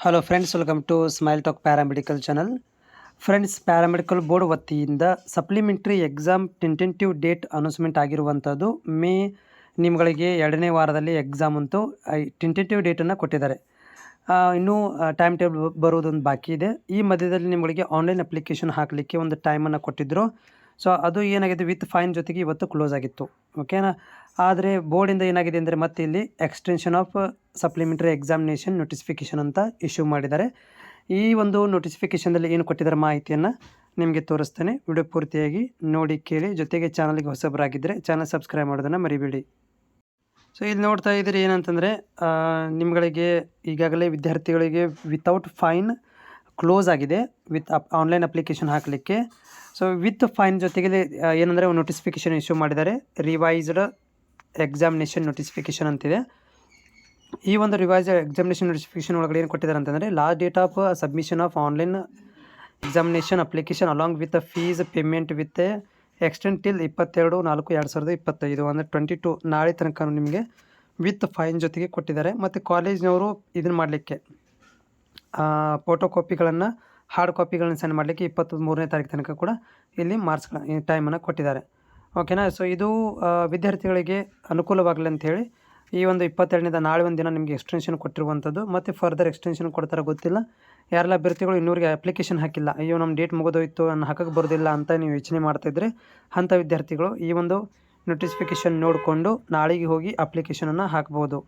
Hello friends, welcome to smile talk paramedical channel. Friends, paramedical board ವತಿಯಿಂದ supplementary exam tentative date announcement ಆಗಿರುವಂಥದ್ದು. ನಿಮ್ಗಳಿಗೆ 2ನೇ ವಾರದಲ್ಲಿ exam ಅಂತೂ ಟೆಂಟೇಟಿವ್ ಡೇಟನ್ನು ಕೊಟ್ಟಿದ್ದಾರೆ. ಇನ್ನೂ ಟೈಮ್ ಟೇಬಲ್ ಬರುವುದೊಂದು ಬಾಕಿ ಇದೆ. ಈ ಮಧ್ಯದಲ್ಲಿ ನಿಮಗೆ ಆನ್ಲೈನ್ ಅಪ್ಲಿಕೇಶನ್ ಹಾಕಲಿಕ್ಕೆ ಒಂದು ಟೈಮನ್ನು ಕೊಟ್ಟಿದ್ದರು. ಸೊ ಅದು ಏನಾಗಿದೆ, ವಿತ್ ಫೈನ್ ಜೊತೆಗೆ ಇವತ್ತು ಕ್ಲೋಸ್ ಆಗಿತ್ತು. ಓಕೆನಾ. ಆದರೆ ಬೋರ್ಡಿಂದ ಏನಾಗಿದೆ ಅಂದರೆ ಮತ್ತೆ ಇಲ್ಲಿ extension of supplementary examination notification ಅಂತ ಇಶ್ಯೂ ಮಾಡಿದ್ದಾರೆ. ಈ ಒಂದು ನೋಟಿಫಿಕೇಷನ್ದಲ್ಲಿ ಏನು ಕೊಟ್ಟಿದ್ದಾರೆ ಮಾಹಿತಿಯನ್ನು ನಿಮಗೆ ತೋರಿಸ್ತೇನೆ. ವಿಡಿಯೋ ಪೂರ್ತಿಯಾಗಿ ನೋಡಿ ಕೇಳಿ. ಜೊತೆಗೆ ಚಾನಲ್ಗೆ ಹೊಸಬರಾಗಿದ್ದರೆ ಚಾನಲ್ ಸಬ್ಸ್ಕ್ರೈಬ್ ಮಾಡೋದನ್ನು ಮರಿಬೇಡಿ. ಸೊ ಇಲ್ಲಿ ನೋಡ್ತಾ ಇದ್ದೀರಿ ಏನಂತಂದರೆ, ನಿಮ್ಗಳಿಗೆ ಈಗಾಗಲೇ ವಿದ್ಯಾರ್ಥಿಗಳಿಗೆ ವಿತೌಟ್ ಫೈನ್ ಕ್ಲೋಸ್ ಆಗಿದೆ ವಿತ್ ಆನ್ಲೈನ್ ಅಪ್ಲಿಕೇಶನ್ ಹಾಕಲಿಕ್ಕೆ. ಸೊ ವಿತ್ ಫೈನ್ ಜೊತೆಗೆ ಏನಂದರೆ ಒಂದು ನೋಟಿಫಿಕೇಷನ್ ಇಶ್ಯೂ ಮಾಡಿದ್ದಾರೆ. ರಿವೈಸ್ಡ್ ಎಕ್ಸಾಮಿನೇಷನ್ ನೋಟಿಫಿಕೇಷನ್ ಅಂತಿದೆ. ಈ ಒಂದು ರಿವೈಸ್ ಎಕ್ಸಾಮಿನೇಷನ್ ನೋಟಿಫಿಕೇಷನ್ ಒಳಗಡೆ ಏನು ಕೊಟ್ಟಿದ್ದಾರೆ ಅಂತಂದರೆ, last date of submission of online examination application along with fees payment with extend till 22/4/2025 ಅಂದರೆ 22 ನಾಳೆ ತನಕ ನಿಮಗೆ ವಿತ್ ಫೈನ್ ಜೊತೆಗೆ ಕೊಟ್ಟಿದ್ದಾರೆ. ಮತ್ತು ಕಾಲೇಜ್ನವರು ಇದನ್ನು ಮಾಡಲಿಕ್ಕೆ ಫೋಟೋ ಕಾಪಿಗಳನ್ನು ಹಾರ್ಡ್ ಕಾಪಿಗಳನ್ನು ಸೆಂಡ್ ಮಾಡಲಿಕ್ಕೆ 23ನೇ ತಾರೀಕು ತನಕ ಕೂಡ ಇಲ್ಲಿ ಟೈಮನ್ನು ಕೊಟ್ಟಿದ್ದಾರೆ. ಓಕೆನಾ. ಸೊ ಇದು ವಿದ್ಯಾರ್ಥಿಗಳಿಗೆ ಅನುಕೂಲವಾಗಲಿ ಅಂಥೇಳಿ ಈ ಒಂದು 22ನೇದ ನಾಳೆ ಒಂದು ದಿನ ನಿಮಗೆ ಎಕ್ಸ್ಟೆನ್ಷನ್ ಕೊಟ್ಟಿರುವಂಥದ್ದು. ಮತ್ತು ಫರ್ದರ್ ಎಕ್ಸ್ಟೆನ್ಷನ್ ಕೊಡ್ತಾರೆ ಗೊತ್ತಿಲ್ಲ. ಯಾರೆಲ್ಲ ಅಭ್ಯರ್ಥಿಗಳು ಇನ್ನೂರಿಗೆ ಅಪ್ಲಿಕೇಶನ್ ಹಾಕಿಲ್ಲ, ಅಯ್ಯೋ ನಮ್ಮ ಡೇಟ್ ಮುಗಿದೋಯ್ತು, ನಾನು ಹಾಕಕ್ಕೆ ಬರೋದಿಲ್ಲ ಅಂತ ನೀವು ಯೋಚನೆ ಮಾಡ್ತಾಯಿದ್ರೆ, ಅಂಥ ವಿದ್ಯಾರ್ಥಿಗಳು ಈ ಒಂದು ನೋಟಿಫಿಕೇಷನ್ ನೋಡಿಕೊಂಡು ನಾಳೆಗೆ ಹೋಗಿ ಅಪ್ಲಿಕೇಶನನ್ನು ಹಾಕ್ಬೋದು.